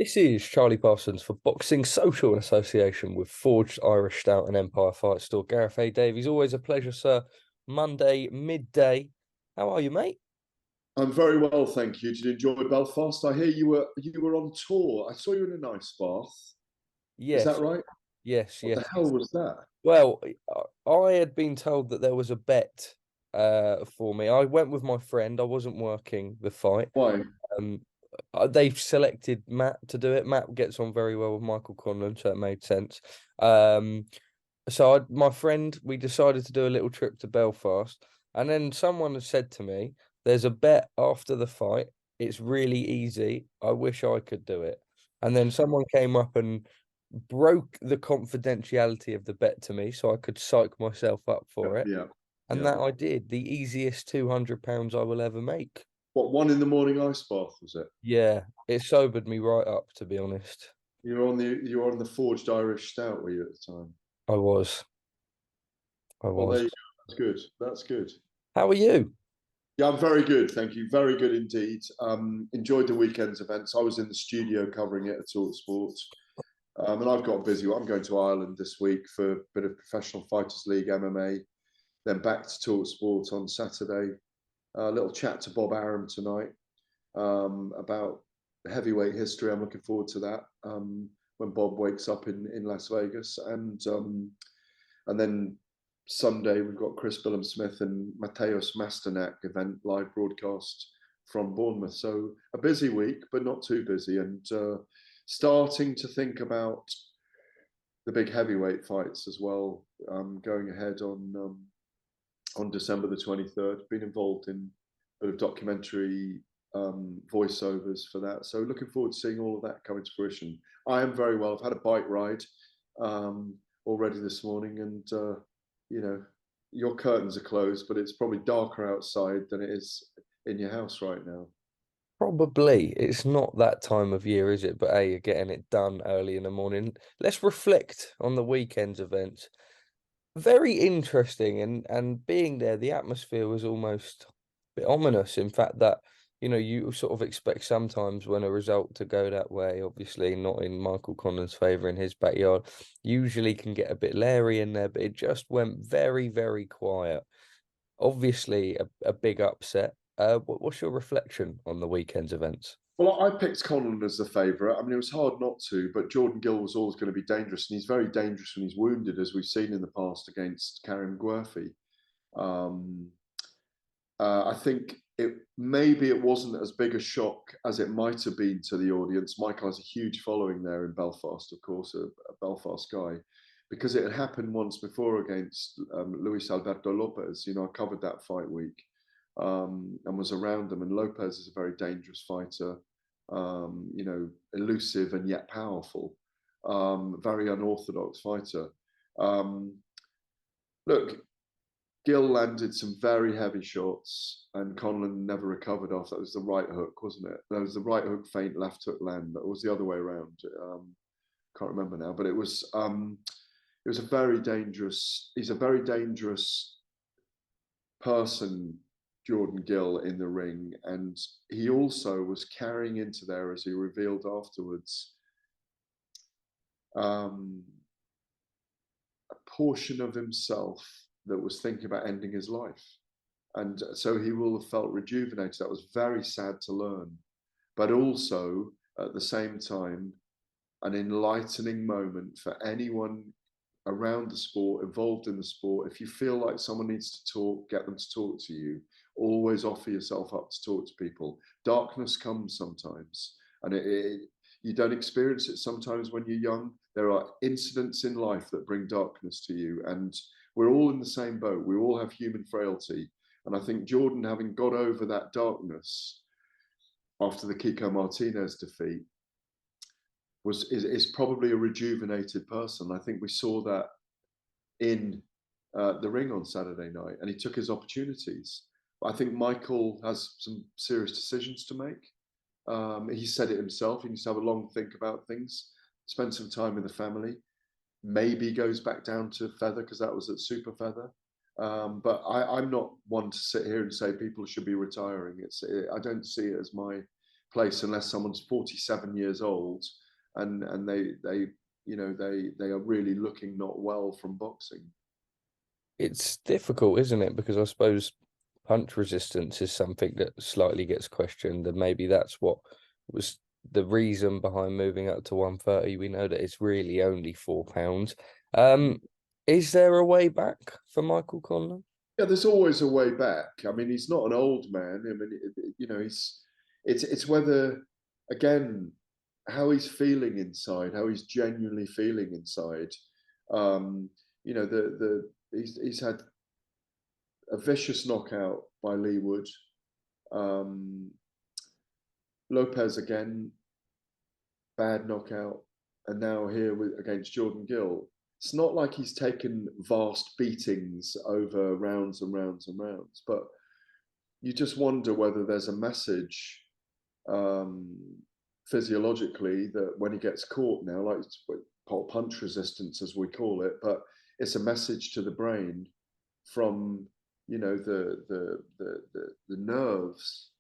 This is Charlie Parsons for Boxing Social in association with Forged Irish Stout and Empire Fight Store. Gareth A. Davies, always a pleasure, sir. Monday midday. How are you, mate? I'm very well, thank you. Did you enjoy Belfast? I hear you were on tour. I saw you in a nice bath. Is that Yes, right? yes, What yes. the hell was that? Well, I had been told that there was a bet for me. I went with my friend. I wasn't working the fight. Why? Um, they've selected Matt to do it. Matt gets on very well with Michael Conlan, so it made sense. Um, my friend, we decided to do a little trip to Belfast, and then someone had said to me, "There's a bet after the fight. It's really easy. I wish I could do it." And then someone came up and broke the confidentiality of the bet to me, so I could psych myself up for it, Yeah, and yeah. that I did. The easiest £200 I will ever make. What, one in the morning ice bath was it? Yeah, it sobered me right up, to be honest. You were on the forged Irish stout, were you at the time? I was. I Well, was. there you go. That's good. That's good. How are you? Yeah, I'm very good, thank you. Very good indeed. Enjoyed the weekend's events. I was in the studio covering it at Talk Sports. And I've got a busy one. I'm going to Ireland this week for a bit of Professional Fighters League MMA. Then back to Talk Sport on Saturday. A little chat to Bob Arum tonight about heavyweight history. I'm looking forward to that when Bob wakes up in Las Vegas. And then Sunday, we've got Chris Billam Smith and Mateusz Masternak event live broadcast from Bournemouth. So a busy week, but not too busy. And starting to think about the big heavyweight fights as well, going ahead on December the 23rd. Been involved in a bit of documentary voiceovers for that. So looking forward to seeing all of that come to fruition. I am very well. I've had a bike ride already this morning, and you know, your curtains are closed, but it's probably darker outside than it is in your house right now. Probably. It's not that time of year, is it? But hey, you're getting it done early in the morning. Let's reflect on the weekend's events. Very interesting, and being there, the atmosphere was almost a bit ominous. In fact, that you sort of expect sometimes when a result to go that way, obviously not in Michael Conlan's favour in his backyard, usually can get a bit leery in there, but it just went very, very quiet. Obviously, a big upset. What's your reflection on the weekend's events? Well, I picked Conlan as the favourite. I mean, it was hard not to, but Jordan Gill was always going to be dangerous, and he's very dangerous when he's wounded, as we've seen in the past against Karen Guerfi. Um, I think it wasn't as big a shock as it might have been to the audience. Michael has a huge following there in Belfast, of course, a Belfast guy, because it had happened once before against Luis Alberto Lopez. I covered that fight week and was around them. And Lopez is a very dangerous fighter, elusive and yet powerful, very unorthodox fighter. Look, Gill landed some very heavy shots, and Conlan never recovered after. That was the right hook, wasn't it? That was the right hook, feint, left hook, land. That was the other way around. Can't remember now, but it was a very dangerous. He's a very dangerous person, Jordan Gill, in the ring, and he also was carrying into there, as he revealed afterwards, a portion of himself that was thinking about ending his life. And so he will have felt rejuvenated. That was very sad to learn, but also at the same time, an enlightening moment for anyone around the sport, involved in the sport. If you feel like someone needs to talk, get them to talk to you. Always offer yourself up to talk to people. Darkness comes sometimes, and you don't experience it sometimes when you're young. There are incidents in life that bring darkness to you, and we're all in the same boat. We all have human frailty. And I think Jordan, having got over that darkness after the Kiko Martinez defeat, is probably a rejuvenated person. I think we saw that in the ring on Saturday night, and he took his opportunities. But I think Michael has some serious decisions to make. He said it himself. He needs to have a long think about things, spend some time with the family. Maybe goes back down to feather because that was at super feather. But I'm not one to sit here and say people should be retiring. I don't see it as place unless someone's 47 years old and they are really looking not well from boxing. It's difficult, isn't it? Because I suppose punch resistance is something that slightly gets questioned, and maybe that's what was the reason behind moving up to 130. We know that it's really only £4. Is there a way back for Michael Conlan? Yeah, there's always a way back. I mean, he's not an old man. I mean, it's whether, again, how he's feeling inside, how he's genuinely feeling inside. He's had a vicious knockout by Lee Wood. Lopez again, bad knockout, and now here against Jordan Gill. It's not like he's taken vast beatings over rounds and rounds and rounds, but you just wonder whether there's a message physiologically that when he gets caught now, like punch resistance as we call it, but it's a message to the brain from the nerves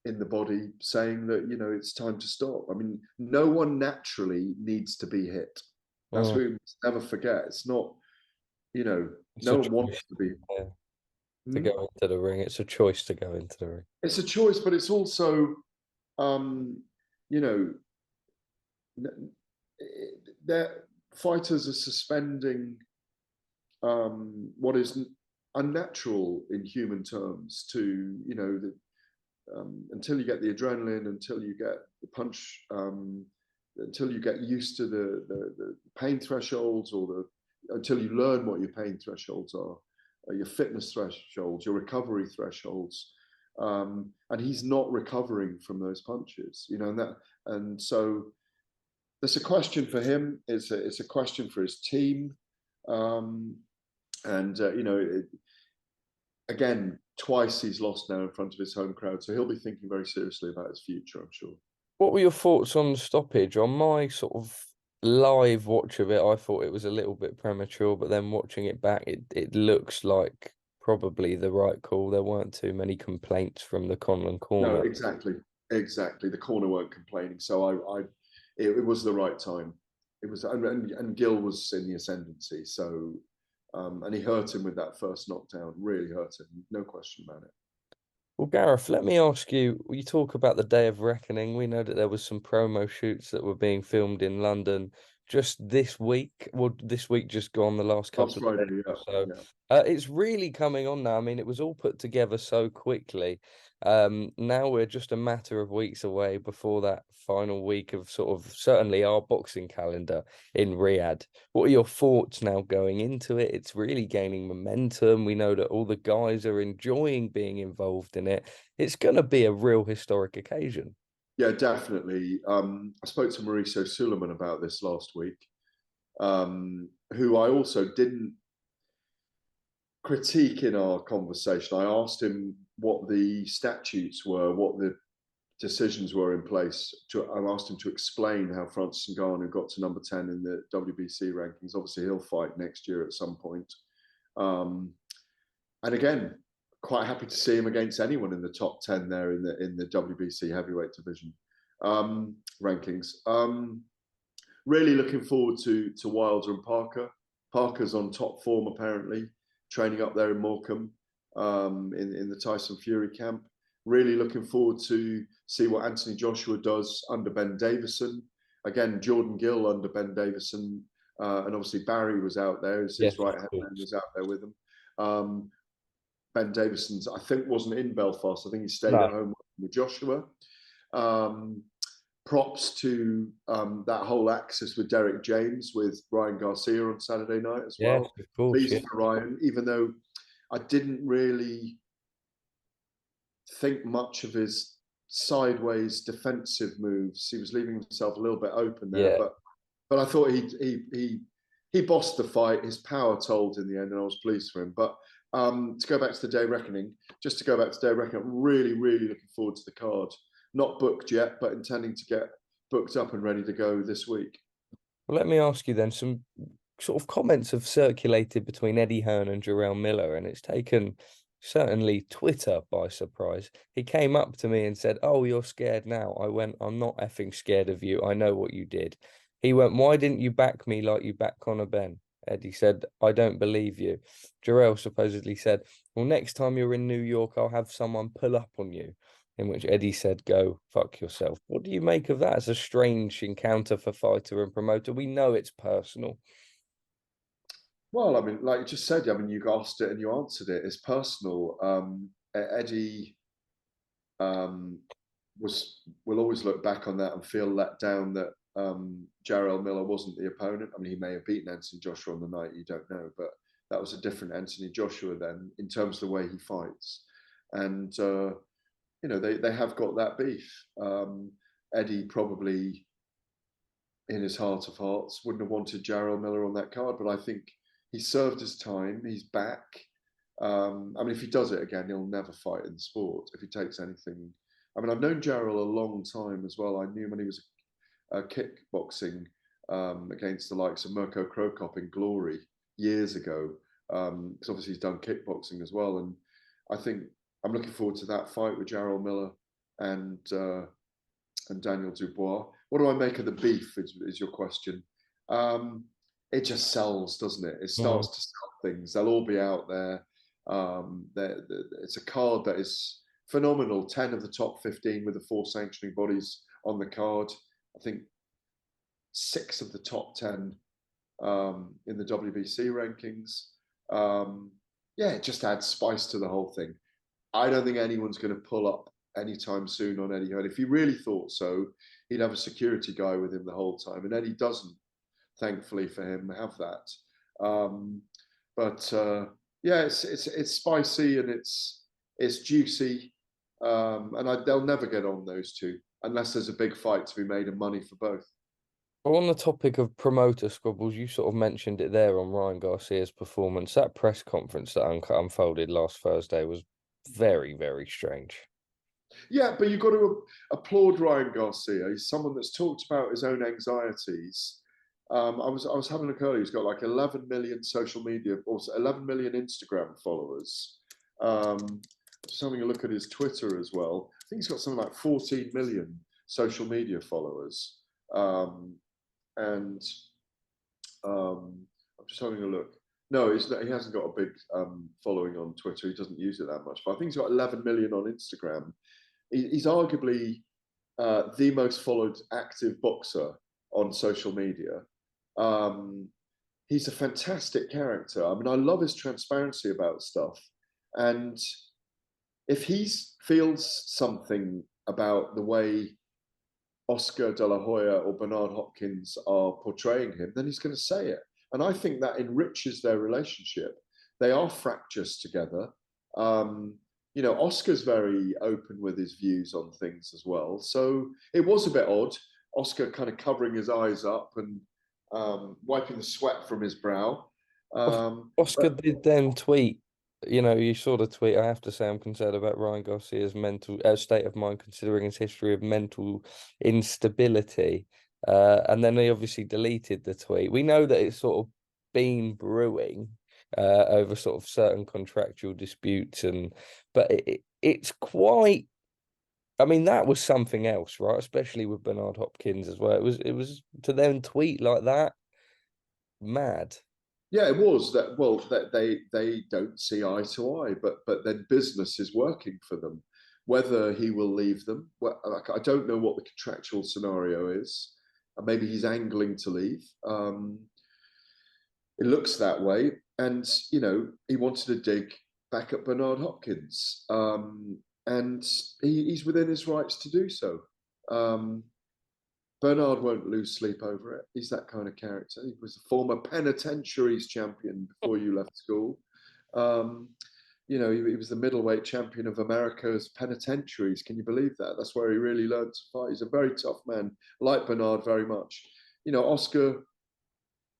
in the body saying that it's time to stop. I mean, no one naturally needs to be hit. That's what we must never forget. It's not, no one wants to be. Yeah, to go into the ring. It's a choice to go into the ring. It's a choice, but it's also, that fighters are suspending what is unnatural in human terms to, until you get the adrenaline, until you get the punch, until you get used to the pain thresholds, or until you learn what your pain thresholds are, your fitness thresholds, your recovery thresholds, and he's not recovering from those punches, and so there's a question for him. It's a question for his team, again, twice he's lost now in front of his home crowd, so he'll be thinking very seriously about his future, I'm sure. What were your thoughts on the stoppage? On my sort of live watch of it, I thought it was a little bit premature, but then watching it back, it looks like probably the right call. There weren't too many complaints from the Conlan corner. No, exactly. The corner weren't complaining, so it was the right time. It was, and Gill was in the ascendancy, so and he hurt him with that first knockdown. Really hurt him, no question about it. Well, Gareth, let me ask you, you talk about the Day of Reckoning. We know that there was some promo shoots that were being filmed in London just this week. Well, this week just gone, the last couple of Friday, days yeah. or so. Yeah. It's really coming on now. I mean, it was all put together so quickly. Now we're just a matter of weeks away before that final week of sort of certainly our boxing calendar in Riyadh. What are your thoughts now going into it? It's really gaining momentum. We know that all the guys are enjoying being involved in it. It's going to be a real historic occasion. Yeah, definitely. I spoke to Mauricio Suleiman about this last week, who I also didn't critique in our conversation. I asked him what the statutes were, what the decisions were in place. I asked him to explain how Francis Ngannou got to number 10 in the WBC rankings. Obviously, he'll fight next year at some point. And again, quite happy to see him against anyone in the top 10 there in the WBC heavyweight division rankings. Really looking forward to Wilder and Parker. Parker's on top form apparently, training up there in Morecambe in the Tyson Fury camp. Really looking forward to see what Anthony Joshua does under Ben Davison. Again, Jordan Gill under Ben Davison, and obviously Barry was out there. His right hand man was out there with him. Ben Davison's, I think, wasn't in Belfast. I think he stayed at home with Joshua. Props to that whole axis with Derek James with Ryan Garcia on Saturday night as well. Yes, of course. Pleased for Ryan, even though I didn't really think much of his sideways defensive moves. He was leaving himself a little bit open there, but I thought he bossed the fight. His power told in the end, and I was pleased for him. But to go back to the Day of Reckoning, I'm really, really looking forward to the card. Not booked yet, but intending to get booked up and ready to go this week. Well, let me ask you then, some sort of comments have circulated between Eddie Hearn and Jarrell Miller, and it's taken certainly Twitter by surprise. He came up to me and said, "Oh, you're scared now." I went, "I'm not effing scared of you. I know what you did." He went, "Why didn't you back me like you backed Conor Benn?" Eddie said, "I don't believe you." Jarrell supposedly said, "Well, next time you're in New York, I'll have someone pull up on you." In which Eddie said, "Go fuck yourself." What do you make of that? It's a strange encounter for fighter and promoter. We know it's personal. Well, I mean, like you just said, I mean, you asked it and you answered it. It's personal. Eddie um, will always look back on that and feel let down that Jarrell Miller wasn't the opponent. I mean, he may have beaten Anthony Joshua on the night, you don't know, but that was a different Anthony Joshua then in terms of the way he fights. And they have got that beef. Eddie probably, in his heart of hearts, wouldn't have wanted Jarrell Miller on that card, but I think he served his time. He's back. I mean, if he does it again, he'll never fight in the sport if he takes anything. I mean, I've known Jarrell a long time as well. I knew him when he was kickboxing against the likes of Mirko Krokop in Glory years ago, because obviously he's done kickboxing as well. And I think I'm looking forward to that fight with Jarrell Miller and Daniel Dubois. What do I make of the beef? Is your question? It just sells, doesn't it? It starts to sell things. They'll all be out there. It's a card that is phenomenal. 10 of the top 15 with the 4 sanctioning bodies on the card. I think 6 of the top 10 in the WBC rankings. Yeah, it just adds spice to the whole thing. I don't think anyone's going to pull up anytime soon on Eddie Hearn. If he really thought so, he'd have a security guy with him the whole time. And Eddie doesn't, thankfully for him, have that. Yeah, it's spicy and it's juicy. They'll never get on, those two, unless there's a big fight to be made and money for both. Well, on the topic of promoter squabbles, you sort of mentioned it there on Ryan Garcia's performance. That press conference that unfolded last Thursday was very, very strange. Yeah, but you've got to applaud Ryan Garcia. He's someone that's talked about his own anxieties. I was having a look earlier. He's got like 11 million social media, or 11 million Instagram followers. Just having a look at his Twitter as well. I think he's got something like 14 million social media followers. And I'm just having a look. No, he hasn't got a big following on Twitter. He doesn't use it that much. But I think he's got 11 million on Instagram. He's arguably the most followed active boxer on social media. He's a fantastic character. I mean, I love his transparency about stuff. And if he feels something about the way Oscar De La Hoya or Bernard Hopkins are portraying him, then he's going to say it. And I think that enriches their relationship. They are fractious together. Oscar's very open with his views on things as well. So it was a bit odd. Oscar kind of covering his eyes up and wiping the sweat from his brow. Oscar did then tweet, you saw the tweet. I have to say I'm concerned about Ryan Garcia's mental state of mind, considering his history of mental instability. And then he obviously deleted the tweet. We know that it's sort of been brewing over sort of certain contractual disputes, but it's quite. I mean, that was something else, right? Especially with Bernard Hopkins as well. It was to then tweet like that, mad. Yeah, it was that. Well, that they don't see eye to eye, but then business is working for them. Whether he will leave them, well, I don't know what the contractual scenario is. Maybe he's angling to leave. It looks that way, and he wanted to dig back at Bernard Hopkins, and he's within his rights to do so. Bernard won't lose sleep over it. He's that kind of character. He was a former penitentiaries champion before you left school. He was the middleweight champion of America's penitentiaries. Can you believe that? That's where he really learned to fight. He's a very tough man, like Bernard very much. Oscar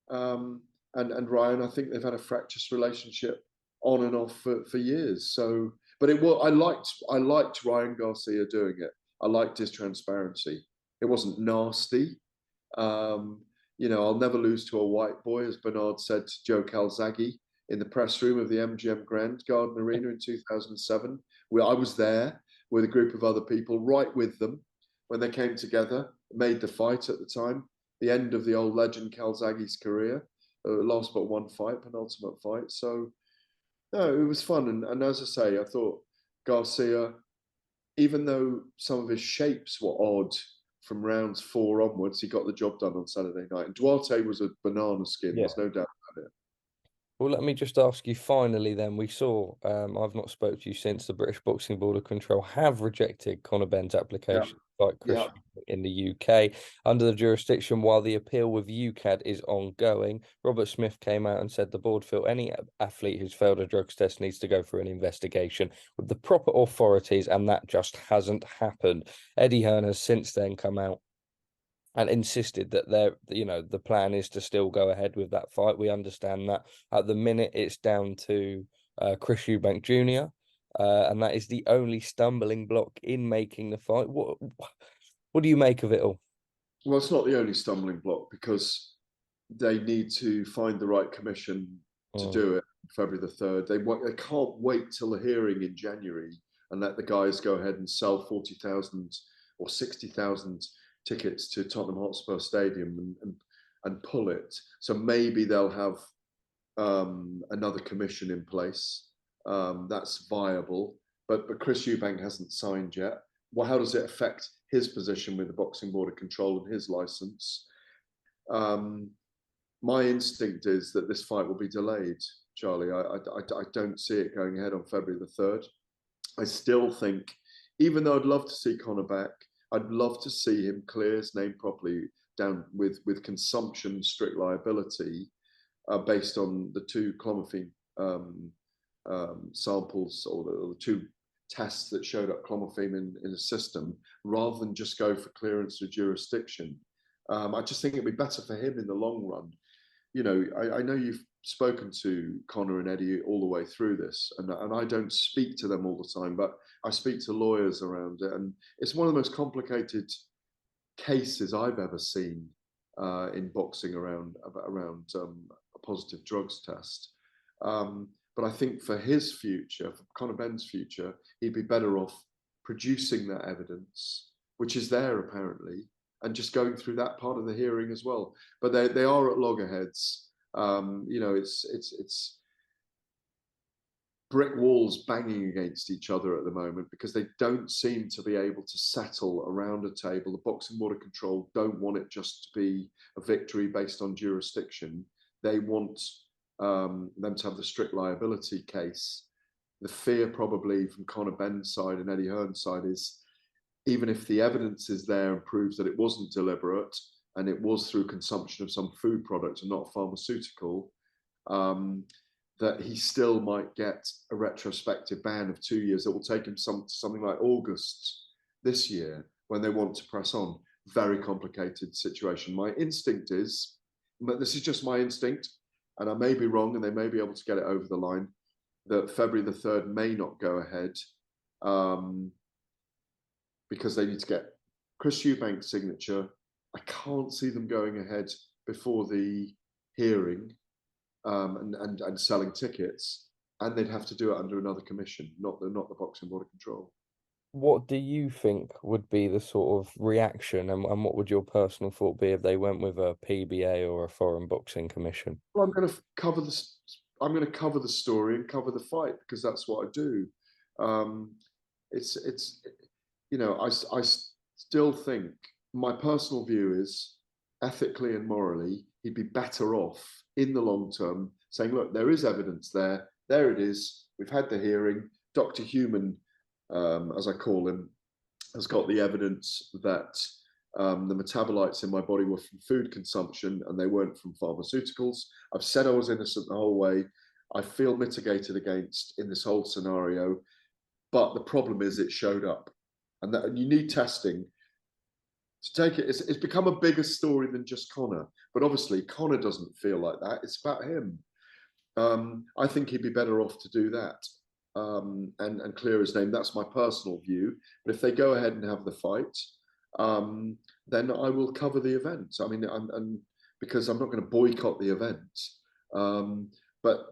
and Ryan, I think they've had a fractious relationship on and off for years. So, but I liked Ryan Garcia doing it. I liked his transparency. It wasn't nasty. I'll never lose to a white boy, as Bernard said to Joe Calzaghe in the press room of the MGM Grand Garden Arena in 2007. I was there with a group of other people, right with them, when they came together, made the fight at the time, the end of the old legend Calzaghe's career, last but one fight, penultimate fight. So, no, it was fun. And as I say, I thought Garcia, even though some of his shapes were odd from rounds 4 onwards, he got the job done on Saturday night. And Duarte was a banana skin, Yeah. there's no doubt about it. Well, let me just ask you finally then, we saw, I've not spoke to you since the British Boxing Board of Control have rejected Conor Benn's Yeah, application to fight Chris yeah. Eubank in the UK under the jurisdiction while the appeal with UCAD is ongoing. Robert Smith came out and said the board feel any athlete who's failed a drugs test needs to go through an investigation with the proper authorities, and that just hasn't happened. Eddie Hearn has since then come out and insisted that the plan is to still go ahead with that fight. We understand that at the minute it's down to Chris Eubank Jr., and that is the only stumbling block in making the fight. What do you make of it all? Well, it's not the only stumbling block because they need to find the right commission to do it February the 3rd. They can't wait till the hearing in January and let the guys go ahead and sell 40,000 or 60,000 tickets to Tottenham Hotspur Stadium and pull it. So maybe they'll have another commission in place that's viable. But Chris Eubank hasn't signed yet. Well, how does it affect his position with the Boxing Board of Control and his license? My instinct is that this fight will be delayed, Charlie. I don't see it going ahead on February the 3rd. I still think, even though I'd love to see Conor back, I'd love to see him clear his name properly down with consumption, strict liability, based on the 2 clomiphene samples or the 2 tests that showed up clomiphene in the system, rather than just go for clearance to jurisdiction. I just think it'd be better for him in the long run. You know, I know you've spoken to Conor and Eddie all the way through this, and I don't speak to them all the time, but I speak to lawyers around it, and it's one of the most complicated cases I've ever seen in boxing around a positive drugs test. But I think for his future, for Conor Benn's future, he'd be better off producing that evidence, which is there apparently, and just going through that part of the hearing as well. But they are at loggerheads. You know, it's brick walls banging against each other at the moment because they don't seem to be able to settle around a table. The Boxing Board of Control don't want it just to be a victory based on jurisdiction. They want them to have the strict liability case. The fear probably from Conor Benn's side and Eddie Hearn's side is, even if the evidence is there and proves that it wasn't deliberate and it was through consumption of some food product and not pharmaceutical, that he still might get a retrospective ban of 2 years that will take him something like August this year when they want to press on. Very complicated situation. My instinct is, but this is just my instinct, and I may be wrong and they may be able to get it over the line, that February the 3rd may not go ahead because they need to get Chris Eubank's signature. I can't see them going ahead before the hearing and selling tickets, and they'd have to do it under another commission, not the Boxing Board of Control. What do you think would be the sort of reaction, and what would your personal thought be if they went with a PBA or a Foreign Boxing Commission? Well, I'm going to cover this. I'm going to cover the story and cover the fight because that's what I do. It's you know, I still think my personal view is ethically and morally he'd be better off in the long term saying, look, there is evidence there. There it is. We've had the hearing. Dr. Human, as I call him, has got the evidence that the metabolites in my body were from food consumption and they weren't from pharmaceuticals. I've said I was innocent the whole way. I feel mitigated against in this whole scenario. But the problem is it showed up. And you need testing to take it. It's become a bigger story than just Conor. But obviously, Conor doesn't feel like that. It's about him. I think he'd be better off to do that and clear his name. That's my personal view. But if they go ahead and have the fight, then I will cover the event. I mean, because I'm not going to boycott the event. But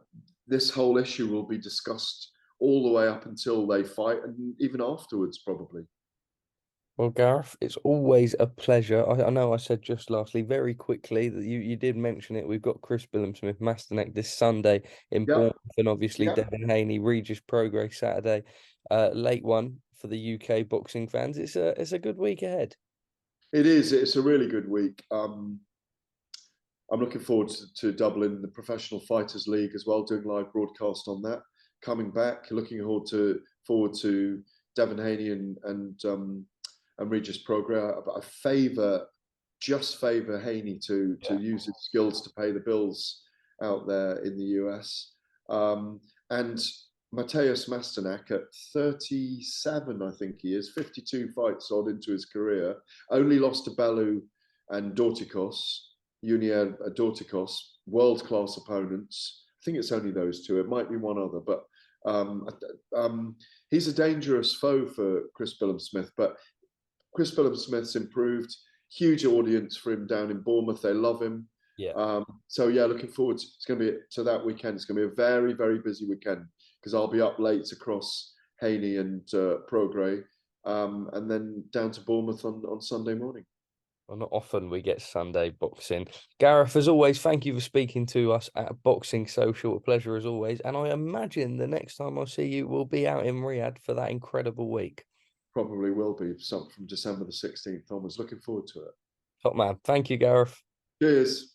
this whole issue will be discussed all the way up until they fight, and even afterwards, probably. Well, Gareth, it's always a pleasure. I know I said just lastly, very quickly, that you did mention it. We've got Chris Billam Smith, Masterneck this Sunday in Yeah, Bournemouth, and obviously yeah. Devin Haney, Regis Prograis Saturday. Late one for the UK boxing fans. It's a good week ahead. It is. It's a really good week. I'm looking forward to Dublin, the Professional Fighters League as well, doing live broadcast on that. Coming back, looking forward to Devin Haney and Regis Prograis. I just favour Haney to use his skills to pay the bills out there in the US. And Mateusz Masternak at 37, I think he is, 52 fights odd into his career, only lost to Bellew and Dorticos. Junior Dorticos, world-class opponents. I think it's only those two. It might be one other, but he's a dangerous foe for Chris Billam Smith. But Chris Billam Smith's improved. Huge audience for him down in Bournemouth. They love him. Yeah. So yeah, looking forward. It's going to be to that weekend. It's going to be a very, very busy weekend because I'll be up late across Haney and Prograis, and then down to Bournemouth on Sunday morning. Well, not often we get Sunday boxing. Gareth, as always, thank you for speaking to us at Boxing Social. A pleasure as always. And I imagine the next time I see you will be out in Riyadh for that incredible week. Probably will be something from December the 16th onwards. Looking forward to it. Top man. Thank you, Gareth. Cheers.